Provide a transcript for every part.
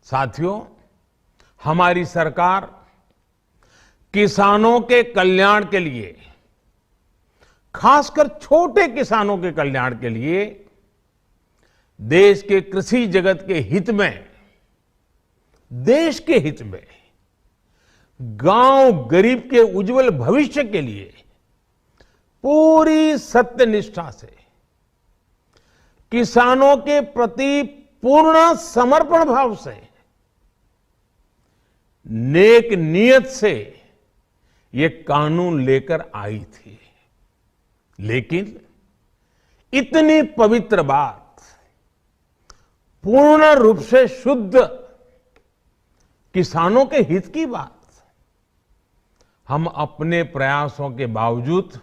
साथियों, हमारी सरकार किसानों के कल्याण के लिए, खासकर छोटे किसानों के कल्याण के लिए देश के कृषि जगत के हित में, देश के हित में, गांव गरीब के उज्जवल भविष्य के लिए पूरी सत्यनिष्ठा से, किसानों के प्रति पूर्ण समर्पण भाव से, नेक नियत से ये कानून लेकर आई थी। लेकिन इतनी पवित्र बात, पूर्ण रूप से शुद्ध किसानों के हित की बात, हम अपने प्रयासों के बावजूद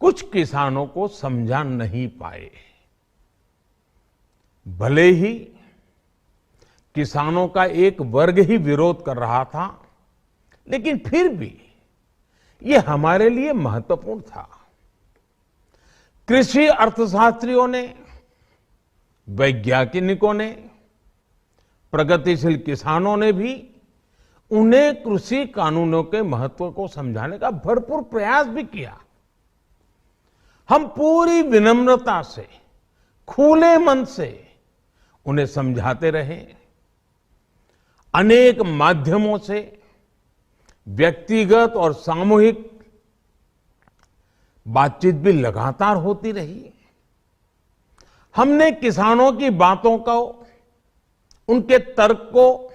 कुछ किसानों को समझा नहीं पाए। भले ही किसानों का एक वर्ग ही विरोध कर रहा था, लेकिन फिर भी ये हमारे लिए महत्वपूर्ण था। कृषि अर्थशास्त्रियों ने, वैज्ञानिकों ने, प्रगतिशील किसानों ने भी उन्हें कृषि कानूनों के महत्व को समझाने का भरपूर प्रयास भी किया। हम पूरी विनम्रता से, खुले मन से उन्हें समझाते रहे। अनेक माध्यमों से व्यक्तिगत और सामूहिक बातचीत भी लगातार होती रही। हमने किसानों की बातों को, उनके तर्क को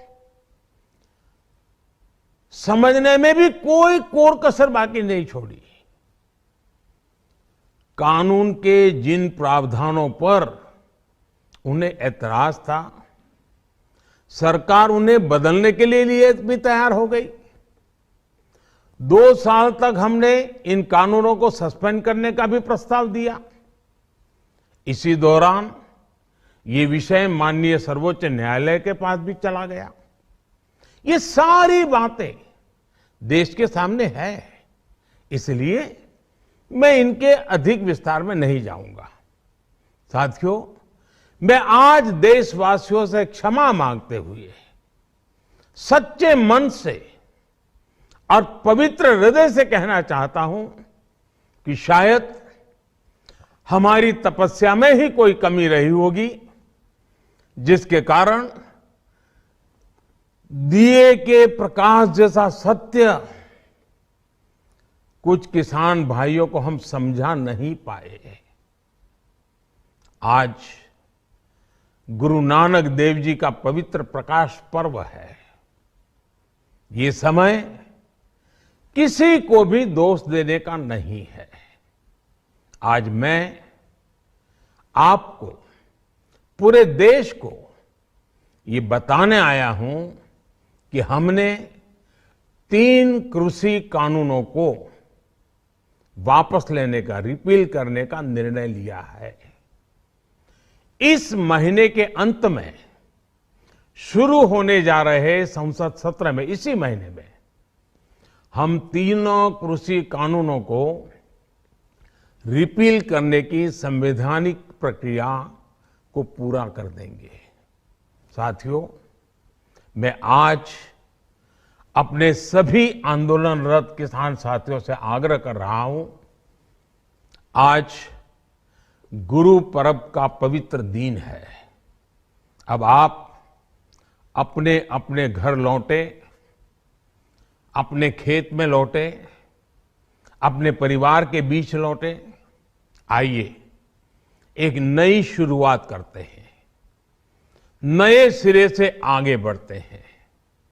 समझने में भी कोई कोर कसर बाकी नहीं छोड़ी। कानून के जिन प्रावधानों पर उन्हें ऐतराज था, सरकार उन्हें बदलने के लिए भी तैयार हो गई। 2 साल तक हमने इन कानूनों को सस्पेंड करने का भी प्रस्ताव दिया। इसी दौरान ये विषय माननीय सर्वोच्च न्यायालय के पास भी चला गया। ये सारी बातें देश के सामने है, इसलिए मैं इनके अधिक विस्तार में नहीं जाऊंगा। साथियों, मैं आज देशवासियों से क्षमा मांगते हुए सच्चे मन से और पवित्र हृदय से कहना चाहता हूं कि शायद हमारी तपस्या में ही कोई कमी रही होगी, जिसके कारण दिए के प्रकाश जैसा सत्य कुछ किसान भाइयों को हम समझा नहीं पाए। आज गुरु नानक देव जी का पवित्र प्रकाश पर्व है। ये समय किसी को भी दोष देने का नहीं है। आज मैं आपको, पूरे देश को ये बताने आया हूं कि हमने 3 कृषि कानूनों को वापस लेने का, रिपील करने का निर्णय लिया है। इस महीने के अंत में शुरू होने जा रहे संसद सत्र में, इसी महीने में, हम 3 कृषि कानूनों को रिपील करने की संवैधानिक प्रक्रिया को पूरा कर देंगे। साथियों, मैं आज अपने सभी आंदोलनरत किसान साथियों से आग्रह कर रहा हूं, आज गुरु पर्व का पवित्र दिन है। अब आप अपने अपने घर लौटे, अपने खेत में लौटे, अपने परिवार के बीच लौटे। आइए एक नई शुरुआत करते हैं, नए सिरे से आगे बढ़ते हैं।